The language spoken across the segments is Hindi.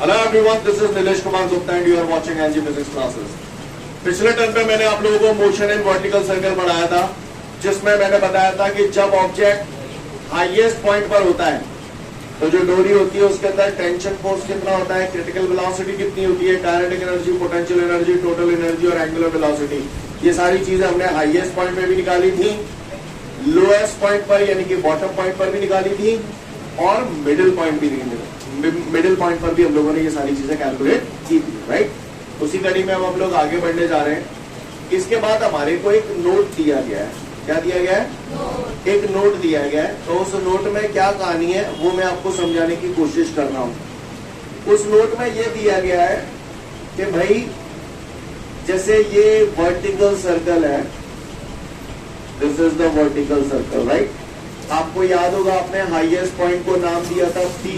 Hello everyone, this is Nilesh Kumar Gupta and you are watching NG Physics Classes. पिछले टर्म पे मैंने आप लोगों को मोशन इन वर्टिकल सर्कल पढ़ाया था, जिसमें मैंने बताया था कि जब ऑब्जेक्ट हाईएस्ट पॉइंट पर होता है तो जो डोरी होती है उसके अंदर टेंशन फोर्स कितना होता है, क्रिटिकल वेलोसिटी कितनी होती है, kinetic energy, potential energy, total energy और एंगुलर वेलोसिटी, ये सारी चीजें हमने हाईएस्ट पॉइंट पे भी निकाली थी, लोएस्ट पॉइंट पर यानी कि बॉटम पॉइंट पर भी निकाली थी और मिडिल पॉइंट भी मिडिल पॉइंट पर भी हम लोगों ने ये सारी चीजें कैलकुलेट की थी, राइट। उसी कड़ी में हम लोग आगे बढ़ने जा रहे हैं। इसके बाद हमारे को एक नोट दिया गया है। क्या दिया गया है? एक नोट दिया गया है। तो उस नोट में क्या कहानी है वो मैं आपको समझाने की कोशिश कर रहा हूं। उस नोट में ये दिया गया है कि भाई जैसे ये वर्टिकल सर्कल है, this is the vertical circle, right. आपको याद होगा आपने हाईएस्ट पॉइंट को नाम दिया था P,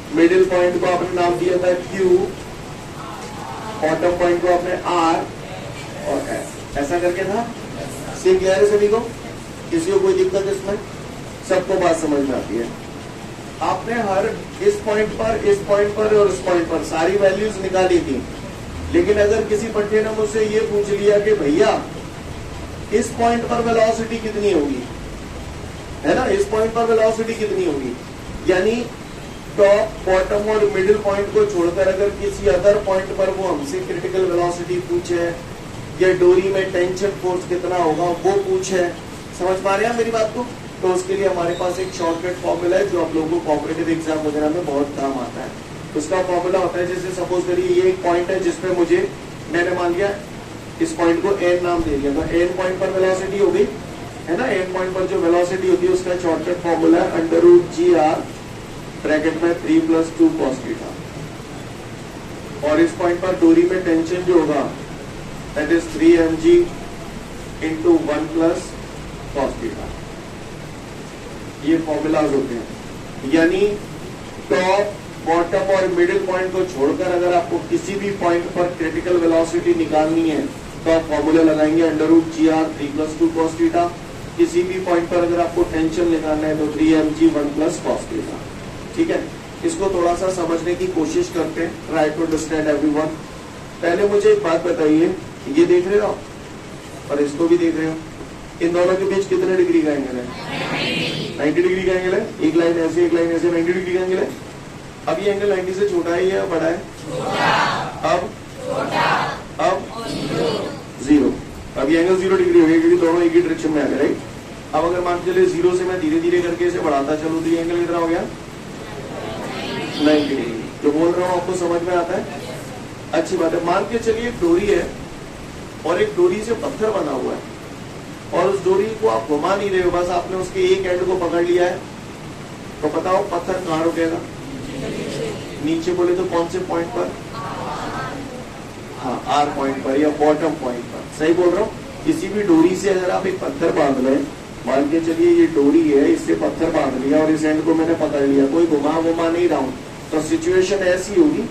मिडिल पॉइंट को आपने नाम दिया था Q, बॉटम पॉइंट को आपने R और S, ऐसा करके था। सीख क्लियर है सभी को? किसी को कोई दिक्कत इसमें? सबको बात समझ में आती है। आपने हर इस पॉइंट पर, इस पॉइंट पर और इस पॉइंट पर सारी वैल्यूज निकाली थी, लेकिन अगर किसी बच्चे ने मुझसे ये पूछ लिया कि भैया इस पॉइंट पर वेलोसिटी कितनी होगी, है ना, इस पॉइंट पर वेलोसिटी कितनी होगी, यानी टॉप, बॉटम और मिडिल पॉइंट को छोड़कर अगर किसी अदर पॉइंट पर वो हमसे क्रिटिकल वेलोसिटी पूछे या डोरी में टेंशन फोर्स कितना होगा वो पूछे, समझ पा रहे हैं मेरी बात को? तो उसके लिए हमारे पास एक शॉर्टकट फॉर्मूला है जो आप लोगों को कॉम्पिटिटिव एग्जाम वगैरह में बहुत काम आता है। उसका फॉर्मूला होता है, जैसे सपोज करिए ये एक पॉइंट है जिसपे मैंने मान लिया इस पॉइंट को एन नाम दे दिया, तो एन पॉइंट पर वेलोसिटी हो गई, है ना। एन पॉइंट पर जो वेलोसिटी होती है उसका शॉर्टकट फॉर्मूला है √GR ब्रैकेट में 3 + 2 cos थीटा, और इस पॉइंट पर डोरी में टेंशन जो होगा that is 3 mg × 1 + cos theta. ये फॉर्मूलाज होते हैं, यानी टॉप, बॉटम और मिडिल पॉइंट को छोड़कर अगर आपको किसी भी पॉइंट पर क्रिटिकल वेलोसिटी निकालनी है तो आप फॉर्मूला लगाएंगे √GR 3 + 2 cos थीटा। किसी भी पॉइंट पर अगर आपको टेंशन निकालना है तो 3 mg 1 + cos थीटा, ठीक है। इसको थोड़ा सा समझने की कोशिश करते हैं, ट्राई टू अंडरस्टैंड एवरीवन। पहले मुझे एक बात बताइए, ये देख रहे हो और इसको भी देख रहे हो, इन दोनों के बीच कितने डिग्री का एंगल है? 90 डिग्री का एंगल है। एक लाइन ऐसे, एक लाइन ऐसे, 90 डिग्री का एंगल है। अब ये एंगल 90 से छोटा है या बड़ा है? अब 0। अब ये एंगल 0 डिग्री हो गया क्योंकि दोनों एक ही डायरेक्शन में आ गए, राइट। अब अगर मान के चलिए 0 से मैं धीरे धीरे करके इसे बढ़ाता चलूं तो ये एंगल कितना हो गया? 90 डिग्री। जो बोल रहा हूं आपको समझ में आता है? अच्छी बात है। मान के चलिए एक डोरी है और एक डोरी से पत्थर बना हुआ है और उस डोरी को आप घुमा नहीं रहे हो, बस आपने उसके एक एंड को पकड़ लिया है, तो बताओ पत्थर कहाँ रुकेगा? नीचे बोले तो कौन से पॉइंट पर? हाँ, R पॉइंट पर या बॉटम पॉइंट पर। सही बोल रहा हूँ। किसी भी डोरी से अगर आप एक पत्थर बांध रहे, मान के चलिए ये डोरी है, इससे पत्थर बांध लिया और इस एंड को मैंने पकड़ लिया, कोई घुमा नहीं रहा हूं, तो सिचुएशन ऐसी होगी।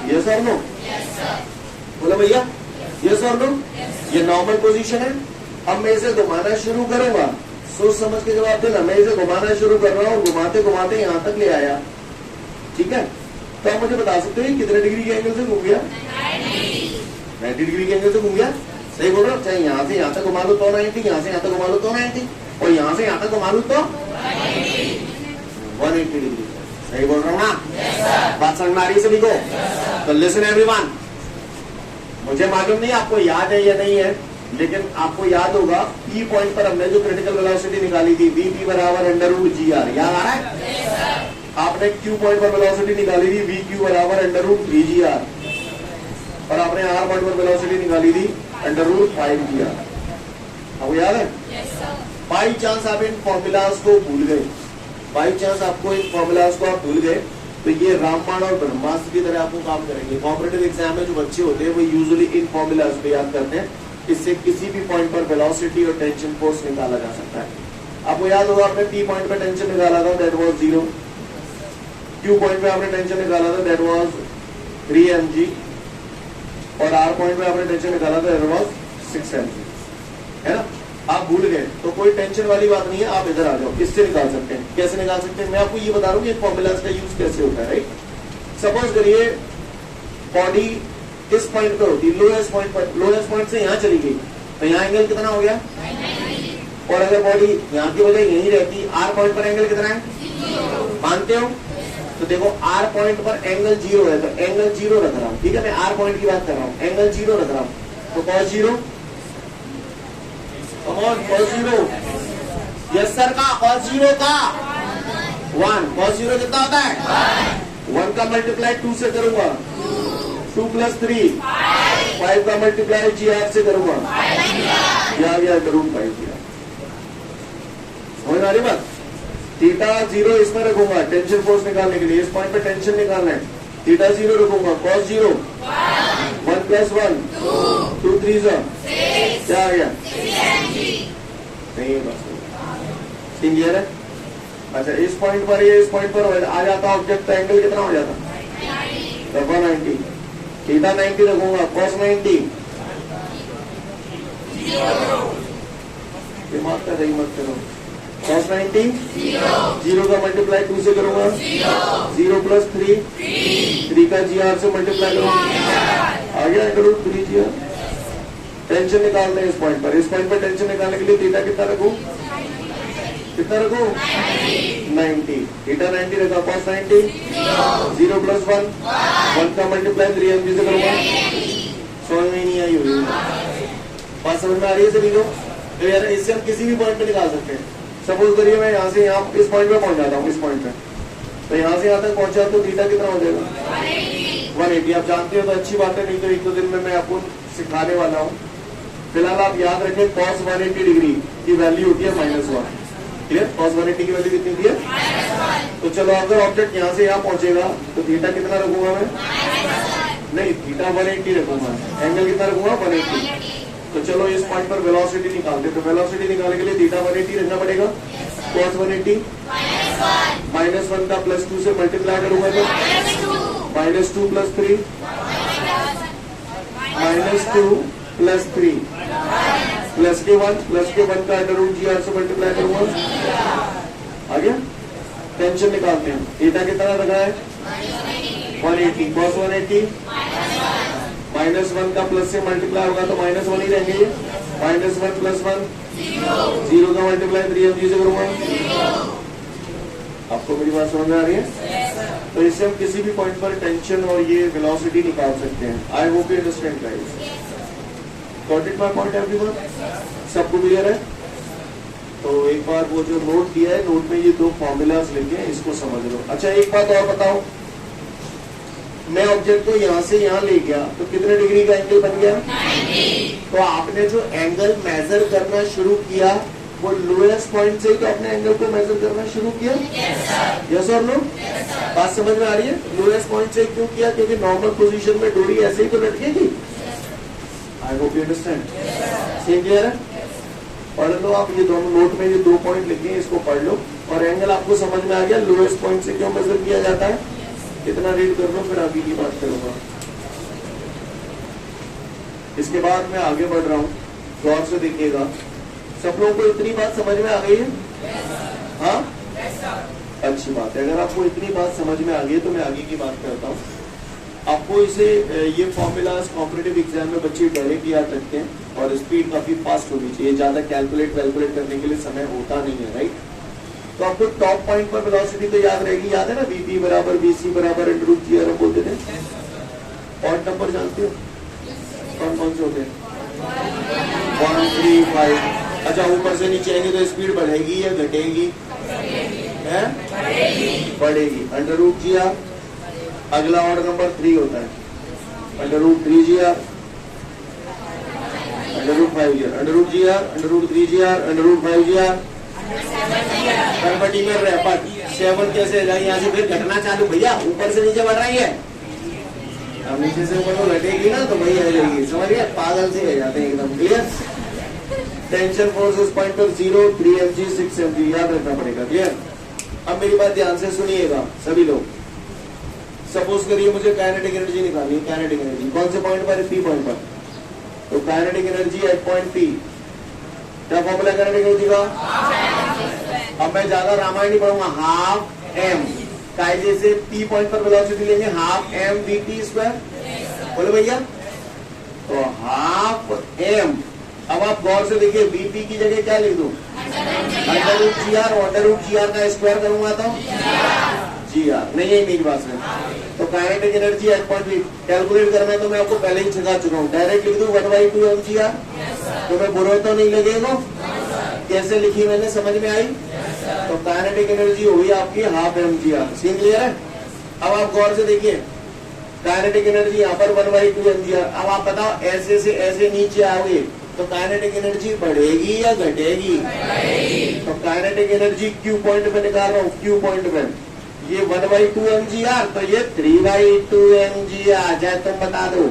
यस और नो? बोला भैया यस और नो? ये नॉर्मल पोजीशन है। अब मैं इसे घुमाना शुरू करूंगा, सोच समझ के जवाब देना। मैं इसे घुमाना शुरू कर रहा हूँ और घुमाते घुमाते यहाँ तक ले आया, ठीक है। तो आप मुझे बता सकते हो कितने डिग्री के एंगल से घूम गया? 90 डिग्री के एंगल से घूम गया। सही बोल रहा हूँ। चाहे यहाँ से यहाँ तक घुमा लो तो 90, यहाँ से यहाँ तक घुमा लो तो 90, और यहाँ से यहाँ तक घुमा लो तो 180 डिग्री। सही बोल रहा हूँ ना? बात समझ में आ रही है सभी को? तो लिसन एवरीवन, मुझे मालूम नहीं आपको याद है या नहीं है, लेकिन आपको याद होगा P पॉइंट पर हमने जो क्रिटिकल वेलोसिटी निकाली थी VP = √GR, याद आ रहा है? आपने Q पॉइंट पर वेलोसिटी निकाली थी VQ = √3GR, और आपने R पॉइंट पर वेलोसिटी निकाली थी √5GR। आपको याद है? बाई चांस आप इन फॉर्मूलाज को भूल गए, बाई चांस आपको इन फॉर्मूलाज को आप भूल गए, तो ये रामबाण और ब्रह्मास्त्र की तरह आपको काम करेंगे। कॉम्पिटिटिव एग्जाम में जो बच्चे होते हैं वो यूजुअली इन फॉर्मूलाज को याद करते हैं, इससे किसी भी पॉइंट पर वेलोसिटी और टेंशन फोर्स निकाला जा सकता है। आपको याद होगा आपने P पॉइंट पर टेंशन निकाला था, दैट वाज 0। Q पॉइंट पे आपने टेंशन निकाला था, दैट वाज 3 mg, और R पॉइंट पे आपने टेंशन निकाला था, दैट वाज 6 mg, है ना। आप भूल गए तो कोई टेंशन वाली बात नहीं है, आप इधर आ जाओ, इससे निकाल सकते हैं। कैसे निकाल सकते हैं मैं आपको ये बता रहा हूँ कि फॉर्मूलाज का यूज कैसे होता है, राइट। सपोज करिए बॉडी इस पॉइंट पर होती है, लोएस्ट पॉइंट पर, लोएस्ट पॉइंट से यहाँ चली गई तो यहाँ एंगल कितना हो गया, और अगर बॉडी यहाँ की वजह यही रहती, आर पॉइंट पर एंगल कितना है, मानते हो। तो देखो आर पॉइंट पर एंगल 0 है, तो एंगल 0 रख रहा हूँ, ठीक है, मैं आर पॉइंट की बात कर रहा हूँ, एंगल 0 रख रहा हूँ, तो cos 0, cos 0, यस सर का cos 0 का 1, cos 0 कितना होता है 1 का मल्टीप्लाई 2 से करूंगा, 2 + 3, 5 का मल्टीप्लाई GR से करूंगा, या गया करूँ 5 दिया। समझ आ रही बात। थीटा 0 इसमें रखूंगा टेंशन फोर्स निकालने के लिए, इस पॉइंट पे टेंशन निकालना है, थीटा 0 रखूंगा, cos 0 1 + 1 2 3 क्या आ गया, नहीं बस क्लियर है। अच्छा इस पॉइंट पर ये इस पॉइंट पर आ जाता ऑब्जेक्ट, तो एंगल कितना हो जाता, 90, थीटा 90 रखूंगा, cos 90, दिमाग का सही मत करो, cos 90 0 का मल्टीप्लाई 2 से करूंगा, 0 + 3, 3 का GR से मल्टीप्लाई करूंगा, आ गया करूँ 3 GR। टेंशन निकालते हैं इस पॉइंट पर, इस पॉइंट पर टेंशन निकालने के लिए थीटा कितना रखूं, कितना रखूं 90, थीटा 90 रखा, cos 90 0 + 1 1 का मल्टीप्लाई 3 mg से करूंगा, समझ में नहीं आई हुई बात, समझ में आ रही है सभी को। तो यार इससे हम किसी भी पॉइंट पे निकाल सकते हैं। सपोज करिए मैं यहाँ से यहाँ इस पॉइंट पे पहुंच जाता हूँ, इस पॉइंट पे, तो यहाँ से यहाँ तक पहुंचा तो थीटा कितना हो जाएगा 180। आप जानते हो तो अच्छी बात है, नहीं तो एक दो दिन में मैं आपको सिखाने वाला हूँ। फिलहाल आप याद रखें cos 180 डिग्री की वैल्यू होती है -1, क्लियर। cos 180 की वैल्यू कितनी होती है, तो चलो अगर ऑब्जेक्ट यहाँ से यहाँ पहुंचेगा तो थीटा कितना रखूंगा मैं, नहीं थीटा 180 रखूंगा, एंगल कितना रखूंगा 180। तो चलो इस पॉइंट पर वेलोसिटी निकालते, तो वेलोसिटी निकालने के लिए थीटा 180 रखना पड़ेगा, cos 180 -1 का +2 से मल्टीप्लाई करूंगा तो -2 + 3 -2 + 3 +1 का √GR से मल्टीप्लाई करूंगा, आ गया। टेंशन निकालते हैं, थीटा कितना रखा है 180, cos 180 -1 का प्लस से मल्टीप्लाई होगा तो -1 ही रहेंगे, -1 + 1 0 का मल्टीप्लाई 3 mg से करूंगा। आपको मेरी बात समझ में आ रही है। तो इससे हम किसी भी पॉइंट पर टेंशन और ये वेलोसिटी निकाल सकते हैं। आई hope you understand guys, got it my point everyone, सबको क्लियर है। तो एक बार वो जो नोट दिया है, नोट में ये 2 फॉर्मूलाज लिखे, इसको समझ लो। अच्छा एक बात और बताओ, मैं ऑब्जेक्ट को यहाँ से यहाँ ले गया तो कितने डिग्री का एंगल बन गया 90। तो आपने जो एंगल मेजर करना शुरू किया वो लोएस्ट पॉइंट से ही तो आपने एंगल को मेजर करना शुरू किया, यस और नो, बात समझ में आ रही है। लोएस्ट पॉइंट से क्यों किया, क्योंकि नॉर्मल पोजीशन में डोरी ऐसे ही तो लटकेगी। I hope you understand, same clear है। पढ़ लो आप ये दोनों नोट में, ये 2 पॉइंट लिखे हैं, इसको पढ़ लो और एंगल आपको समझ में आ गया लोएस्ट पॉइंट से क्यों मेजर किया जाता है। इतना रीड कर लो फिर आगे की बात करूंगा। इसके बाद मैं आगे बढ़ रहा हूँ, गौर से देखिएगा। सब लोगों को इतनी बात समझ में आ गई है, हाँ अच्छी बात है। अगर आपको इतनी बात समझ में आ गई तो मैं आगे की बात करता हूँ। आपको इसे ये फॉर्मूलाज कॉम्पिटिटिव एग्जाम में बच्चे डायरेक्ट याद रखते हैं और स्पीड काफी फास्ट होनी चाहिए, ज्यादा कैलकुलेट करने के लिए समय होता नहीं है, राइट। तो आपको टॉप पॉइंट पर वेलोसिटी तो याद रहेगी, याद है ना, VP = BC = √GR हम बोलते थे। पॉइंट नंबर जानते हो कौन कौन से होते हैं 1 3 5। अच्छा ऊपर से नीचे आएंगे तो स्पीड बढ़ेगी या घटेगी, है बढ़ेगी, √GR। अगला ऑर्डर नंबर 3 होता है √3GR, √5GR, √GR, √3GR, √5GR। में रैपट 7 कैसे है, यहाँ से फिर घटना चालू, भैया ऊपर से नीचे बढ़ रही है, अब नीचे से ऊपर को घटेगी ना तो वही आ जाएगी, समझिए पागल से हो जाते हैं एकदम, क्लियर। टेंशन फोर्स इस पॉइंट पर 0 3 mg 6 mg याद रखना पड़ेगा, क्लियर। अब मेरी बात ध्यान से सुनिएगा सभी लोग। सपोज करिए मुझे काइनेटिक एनर्जी निकालनी है, काइनेटिक एनर्जी कौन से पॉइंट पर, P पॉइंट पर। तो kinetic energy at point P क्या फॉर्मूला काइनेटिक एनर्जी का? अब मैं ज्यादा रामायण नहीं पढ़ूंगा, हाफ एम कायदे से पी पॉइंट पर वेलोसिटी लेंगे, half M V T square. बोले भैया, तो हाफ एम। अब आप गौर से देखिए, बीपी की जगह क्या लिख दूं? Under root G R, under root G R का स्क्वायर करूंगा तो जी आर। नहीं है मेरी बात से। तो kinetic energy at point B calculate करना है तो मैं आपको पहले ही सिखा चुका हूँ। डायरेक्ट लिख दूं 1/2 एम जी आर, तो मैं बुरा तो नहीं लगेगा? कैसे लिखी मैंने, समझ में आई? तो काइनेटिक एनर्जी हुई आपकी half M G R. Scene clear है? अब आप गौर से देखिए, काइनेटिक एनर्जी यहाँ पर 1/2 एम जी आर। अब आप बताओ, ऐसे से ऐसे नीचे आओगे तो काइनेटिक एनर्जी बढ़ेगी या घटेगी? तो काइनेटिक एनर्जी क्यू पॉइंट पे निकाल रहा हूँ, क्यू पॉइंट पे ये 1/2 एम जी आर, तो ये 3/2 एम जी आर। चाहे तुम बता दो,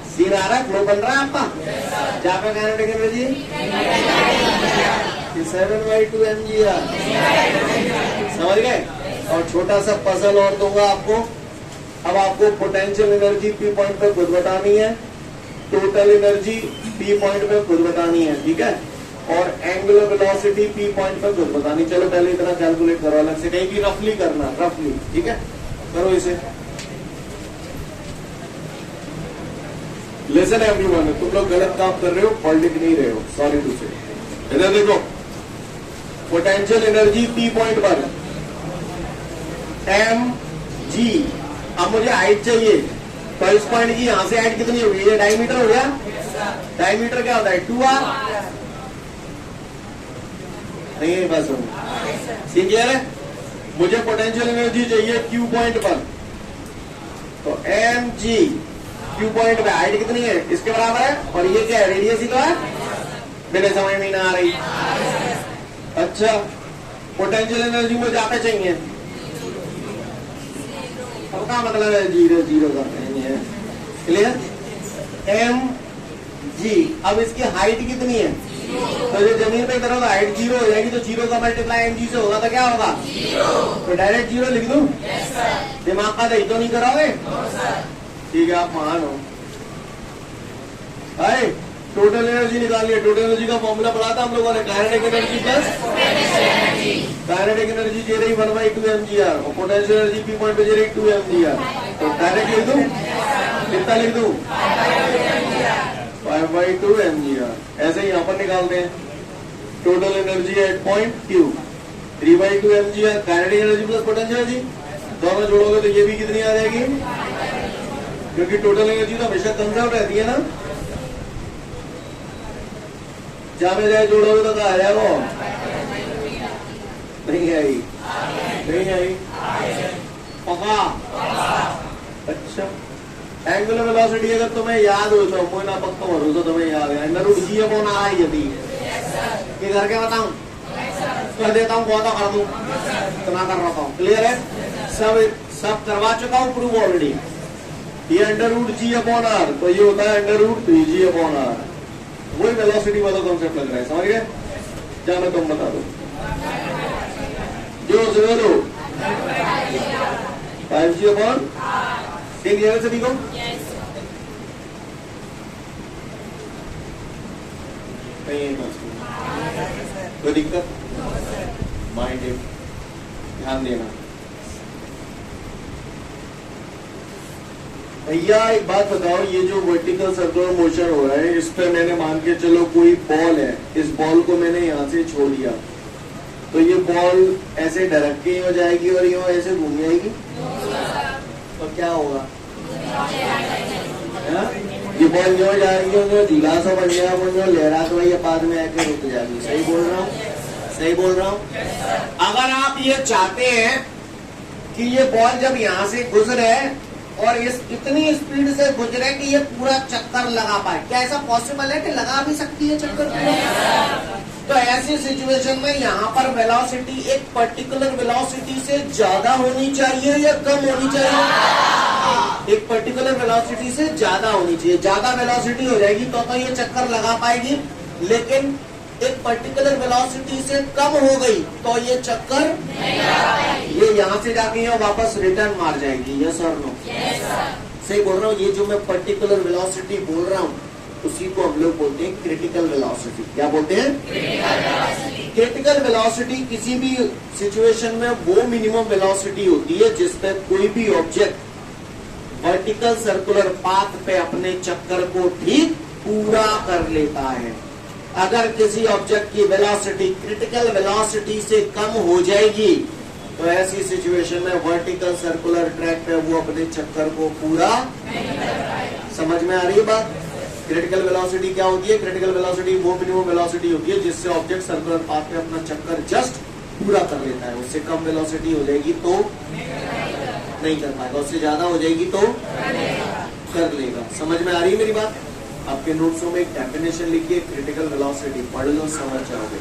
सीन आ रहा है, फ्लो बन रहा है आपका? जहाँ पे kinetic energy 7/2 M G R. समझ गए? और छोटा सा पजल और दूंगा आपको। अब आपको पोटेंशियल एनर्जी पी पॉइंट पे खुद बतानी है, टोटल एनर्जी पी पॉइंट पे खुद बतानी है, ठीक है? और एंगुलर वेलोसिटी पी पॉइंट पे खुद बतानी। चलो पहले इतना कैलकुलेट करो, अलग से कहीं की रफली करना, रफली, ठीक है? करो इसे। लिसन एवरीवन, तुम लोग गलत काम कर रहे हो, पॉलिटिक नहीं रहे हो, सॉरी टू से। इधर देखो, पोटेंशियल एनर्जी पी पॉइंट पर एम जी। अब मुझे हाइट चाहिए, तो इस पॉइंट की यहां से हाइट कितनी होगी? ये डायमीटर हो गया। डायमीटर क्या होता है? 2r। नहीं बस सीख गया है? मुझे पोटेंशियल एनर्जी चाहिए क्यू पॉइंट पर, तो एम जी क्यू पॉइंट पे हाइट कितनी है? इसके बराबर है। और ये क्या है? रेडियस ही तो है। मेरे समझ में ना आ रही। अच्छा, पोटेंशियल एनर्जी मुझे जाते चाहिए, सबका मतलब है जीरो, जीरो का नहीं है। क्लियर? M G. अब इसकी हाइट कितनी है? तो जो जमीन पे इधर होगा हाइट 0 हो जाएगी, तो 0 का मल्टीप्लाई एम जी से होगा तो क्या होगा? तो डायरेक्ट 0 लिख दूं? दिमाग का दही तो नहीं कराओगे? ठीक है, आप महान हो। भाई टोटल एनर्जी निकालिए। टोटल एनर्जी का फॉर्मूला पढ़ा था हम लोगों ने, kinetic energy plus kinetic energy दे रही 1/2 एम जी आर, और पोटेंशियल एनर्जी पी पॉइंट पे दे रही 2 एम जी आर। तो डायरेक्ट लिख दूं? कितना लिख दूं? 5/2 एम जी आर। ऐसे ही यहाँ पर निकालते हैं। Total energy at point Q 3/2 M G R, kinetic energy plus potential energy, दोनों जोड़ोगे तो ये भी कितनी आ जाएगी? क्योंकि टोटल एनर्जी तो हमेशा कंजर्व रहती है ना। जहां में जाए जोड़ोगे तो कहा आ जाएगा? नहीं आई, नहीं आई, पका। अच्छा, एंगुलर वेलोसिटी अगर तुम्हें याद हो तो मुझे ना पक्का भरोसा तुम्हें याद है, under root G upon R I यदि ये करके बताऊं, कर देता हूँ, बहुत कर दूं, इतना कर रहा हूँ। क्लियर है? सब करवा चुका हूँ, प्रूव ऑलरेडी। ये under root G upon R, तो ये होता है under root 3g upon R. वही वेलोसिटी वाला कॉन्सेप्ट लग रहा है, समझ गए? क्या मैं तुम बता दो जो जरूर 5g अपॉन ठीक है सभी को? कोई दिक्कत? माइंड ध्यान देना। भैया एक बात बताओ, ये जो वर्टिकल सर्कुलर मोशन हो रहा है, इस पे मैंने मान के चलो कोई बॉल है, इस बॉल को मैंने यहाँ से छोड़ दिया, तो ये बॉल ऐसे ढरक के हो जाएगी और यूं ऐसे घूम जाएगी, तो क्या होगा? ये बॉल यूं जा रही है, झूला सा बन गया, लहरा तो भाई बाद में आके रुक जाएगी। सही बोल रहा हूँ? सही बोल रहा हूँ? अगर आप ये चाहते हैं कि ये बॉल जब यहाँ से गुजरे और इस इतनी स्पीड से गुजरे कि ये पूरा चक्कर लगा पाए, क्या ऐसा पॉसिबल है कि लगा भी सकती है चक्कर पूरा? तो ऐसी सिचुएशन में यहाँ पर वेलोसिटी एक पर्टिकुलर वेलोसिटी से ज्यादा होनी चाहिए या कम होनी चाहिए? एक पर्टिकुलर वेलोसिटी से ज्यादा होनी चाहिए। ज्यादा वेलोसिटी हो जाएगी तो ये चक्कर लगा पाएगी, लेकिन एक पर्टिकुलर वेलोसिटी से कम हो गई तो ये चक्कर ये यहाँ से जाके यहाँ वापस रिटर्न मार जाएगी। यस और नो? सही बोल रहा हूँ? ये जो मैं पर्टिकुलर वेलोसिटी बोल रहा हूँ उसी को हम लोग बोलते हैं क्रिटिकल वेलोसिटी। क्या बोलते हैं? क्रिटिकल वेलोसिटी किसी भी सिचुएशन में वो मिनिमम वेलोसिटी होती है जिस पे कोई भी ऑब्जेक्ट वर्टिकल सर्कुलर पाथ पे अपने चक्कर को ठीक पूरा कर लेता है। अगर किसी ऑब्जेक्ट की वेलोसिटी क्रिटिकल वेलोसिटी से कम हो जाएगी तो ऐसी सिचुएशन में वर्टिकल सर्कुलर ट्रैक पे वो अपने चक्कर को पूरा समझ में आ रही है बात? क्रिटिकल वेलोसिटी क्या होती है? क्रिटिकल वेलोसिटी वो मिनिमम वेलोसिटी होती है जिससे ऑब्जेक्ट सर्कुलर पाथ में अपना चक्कर जस्ट पूरा कर लेता है। उससे कम वेलोसिटी हो जाएगी तो नहीं कर पाएगा, उससे ज्यादा हो जाएगी तो कर लेगा। समझ में आ रही है मेरी बात? आपके नोट्सों में एक डेफिनेशन लिखिए क्रिटिकल वेलोसिटी, पढ़ लो समझ जाओगे।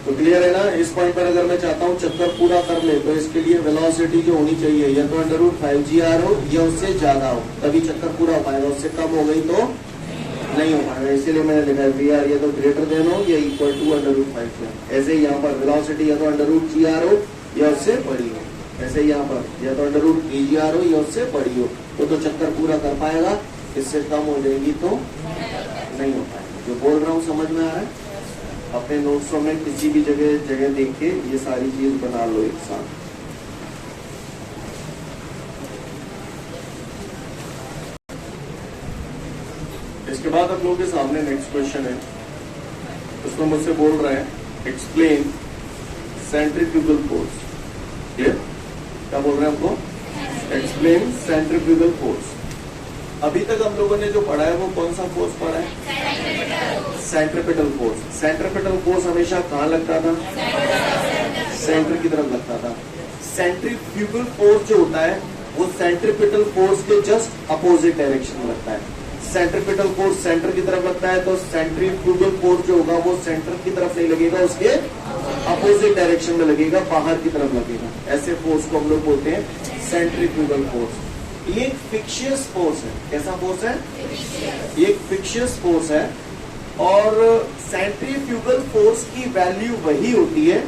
तो क्लियर है ना? इस पॉइंट पर अगर मैं चाहता हूँ चक्कर पूरा कर ले तो इसके लिए वेलोसिटी जो होनी चाहिए या तो √5gr हो या उससे ज्यादा हो, तभी चक्कर पूरा हो पाएगा। उससे कम हो गई तो नहीं हो पाएगा। इसीलिए मैंने लिखा है VR या तो ग्रेटर देन हो या इक्वल टू √5। ऐसे ही यहाँ पर वेलोसिटी या तो √gr हो या उससे बड़ी हो, ऐसे यहाँ पर या तो √3gr हो या उससे बड़ी हो तो चक्कर पूरा कर पाएगा। इससे कम हो जाएगी तो नहीं हो पाएगा। जो बोल रहा हूँ समझ में आ रहा है? अपने नोट्सों में किसी भी जगह देख के ये सारी चीज बना लो एक साथ। इसके बाद आप लोगों के सामने नेक्स्ट क्वेश्चन है। उसमें मुझसे बोल रहा है एक्सप्लेन सेंट्रीफ्यूगल फोर्स। क्या बोल रहे हैं हमको? Explain centrifugal force. अभी तक हम लोगों ने जो पढ़ा है वो कौन सा फोर्स पढ़ा है? Centripetal force. सेंट्रीपिटल फोर्स हमेशा कहाँ लगता था? सेंटर की तरफ लगता था। सेंट्रीफ्यूगल फोर्स जो होता है वो सेंट्रीपिटल फोर्स के जस्ट अपोजिट डायरेक्शन में लगता है। सेंट्रीपिटल फोर्स सेंटर की तरफ लगता है तो सेंट्रीफ्यूगल फोर्स जो होगा वो सेंटर की तरफ नहीं लगेगा, उसके अपोजिट डायरेक्शन में लगेगा, बाहर की तरफ लगेगा। ऐसे फोर्स को हम लोग बोलते हैं सेंट्रीफ्यूगल फोर्स। ये एक फिक्शियस फोर्स है। कैसा फोर्स है? ये एक फिक्शियस फोर्स है और सेंट्रीफ्यूगल फोर्स की वैल्यू वही होती है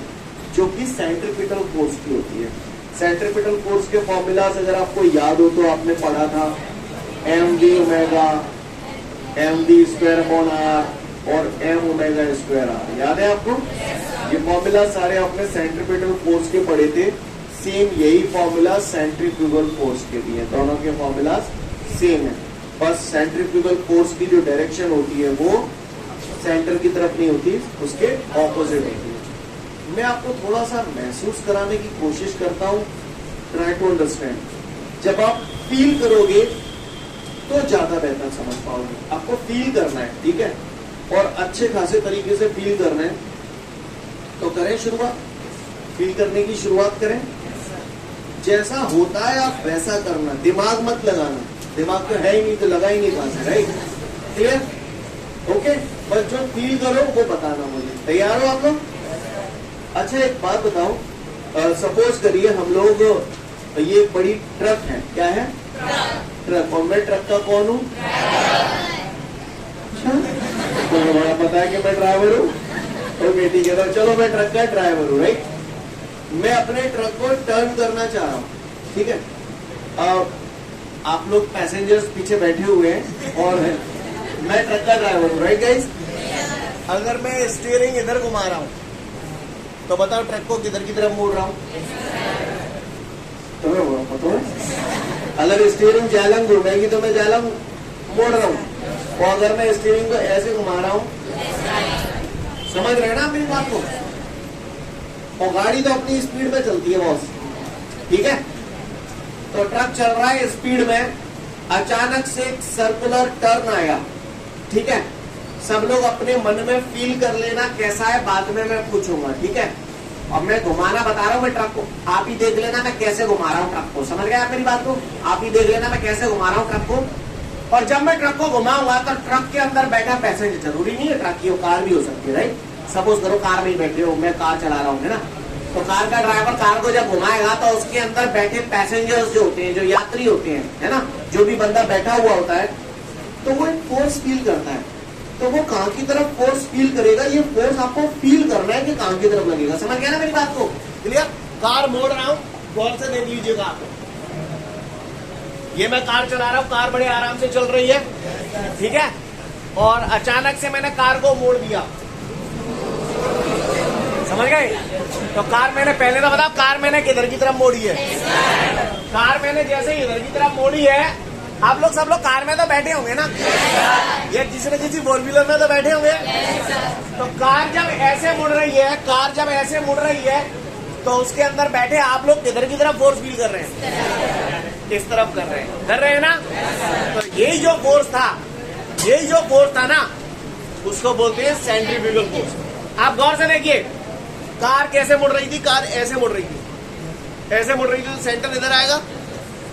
जो कि सेंट्रीपिटल फोर्स की होती है। सेंट्रीपिटल फोर्स के फॉर्मूलाज अगर आपको याद हो तो आपने पढ़ा था mv omega, mv square upon r और m ओमेगा स्क्वायर r। याद है आपको? ये फॉर्मूला सारे आपने सेंट्रीपिटल फोर्स के पढ़े थे। सेम यही फॉर्मूला सेंट्रीफ्यूगल फोर्स के भी है। दोनों के फॉर्मूला सेम है, बस सेंट्रीफ्यूगल फोर्स की जो डायरेक्शन होती है वो सेंटर की तरफ नहीं होती, उसके ऑपोजिट होती है। मैं आपको थोड़ा सा महसूस कराने की कोशिश करता हूँ। Try to understand. जब आप फील करोगे तो ज्यादा बेहतर समझ पाओगे। आपको फील करना है, ठीक है? और अच्छे खासे तरीके से फील करना है तो करें शुरुआत। फील करने की शुरुआत करें। जैसा होता है आप वैसा करना, दिमाग मत लगाना। दिमाग तो है ही नहीं तो लगा ही नहीं कहां से, राइट? क्लियर? ओके, बस जो फील करो वो बताना मुझे। तैयार हो आप लोग? अच्छा एक बात बताओ, सपोज करिए हम लोग, ये एक बड़ी ट्रक है। क्या है? ट्रक। और मैं ट्रक का कौन हूँ? तो बड़ा पता है कि मैं ड्राइवर हूँ। ओके ठीक है, तो चलो मैं ट्रक का ड्राइवर हूँ, राइट? मैं अपने ट्रक को टर्न करना चाह रहा हूँ, ठीक है? आप लोग पैसेंजर्स पीछे बैठे हुए हैं और मैं ट्रक का ड्राइवर हूँ, राइट गाइस? अगर मैं स्टीयरिंग इधर घुमा रहा हूँ तो बताओ ट्रक को किधर की तरफ मोड़ रहा हूँ? तुम्हें पता है? अगर स्टीयरिंग जालंग घूमेगी तो मैं जालंग मोड़ रहा हूँ, और अगर मैं स्टीयरिंग को ऐसे घुमा रहा हूँ, समझ रहे हैं ना मेरी बात को? और गाड़ी तो अपनी स्पीड में चलती है बॉस, ठीक है? तो ट्रक चल रहा है स्पीड में, अचानक से एक सर्कुलर टर्न आया, ठीक है? सब लोग अपने मन में फील कर लेना कैसा है, बाद में मैं पूछूंगा, ठीक है? अब मैं घुमाना बता रहा हूँ मैं ट्रक को, आप ही देख लेना मैं कैसे घुमा रहा हूँ ट्रक को। समझ गए आप मेरी बात को? आप ही देख लेना मैं कैसे घुमा रहा हूँ ट्रक को। और जब मैं ट्रक को घुमाऊंगा तो ट्रक के अंदर बैठा पैसेंजर, जरूरी नहीं है ट्रक की, वो कार भी हो सकती है, राइट? सपोज करो कार में बैठे हो, मैं कार चला रहा हूँ, है ना? तो कार का ड्राइवर कार को जब घुमाएगा तो उसके अंदर बैठे पैसेंजर्स जो होते हैं, जो यात्री होते हैं, है ना, जो भी बंदा बैठा हुआ होता है, तो वो एक फोर्स फील करता है। तो वो कहाँ की तरफ फोर्स फील करेगा, ये फोर्स आपको फील करना है कि कहाँ की तरफ लगेगा। समझ गया ना मेरी बात को? क्लियर? कार मोड़ रहा हूँ, गौर से देख लीजिएगा आप। ये मैं कार चला रहा हूँ, कार बड़े आराम से चल रही है, ठीक है, और अचानक से मैंने कार को मोड़ दिया, समझ गए? तो कार मैंने पहले तो बताओ, कार मैंने किधर की तरफ मोड़ी है? कार मैंने जैसे इधर की तरफ मोड़ी है, आप लोग सब लोग कार में तो बैठे होंगे ना, या किसी न किसी फोर व्हीलर में तो बैठे होंगे। तो कार जब ऐसे मुड़ रही है, कार जब ऐसे मुड़ रही है, तो उसके अंदर बैठे आप लोग किधर की तरफ फोर्स फील कर रहे हैं? किस तरफ कर रहे हैं ना? तो यही जो फोर्स था ना, उसको बोलते हैं सेंट्रीफ्यूगल फोर्स। आप गौर से देखिए, कार कैसे मुड़ रही थी? कार ऐसे मुड़ रही थी, ऐसे मुड़ रही थी, तो सेंटर इधर आएगा।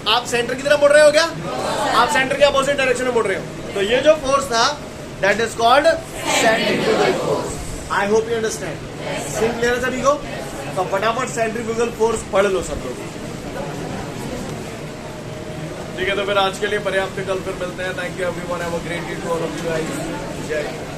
आप सेंटर की तरफ मुड़ रहे हो क्या? आप सेंटर के अपोजिट डायरेक्शन में मुड़ रहे हो। तो ये जो फोर्स था, that is called centrifugal force. I hope you understand. Scene clear है सभी को? तो फटाफट सेंट्रीफ्यूगल फोर्स पढ़ लो सब लोग, ठीक है? तो फिर आज के लिए पर्याप्त, कल फिर मिलते हैं। Thank you everyone, have a great day to all of you guys. जय हिंद।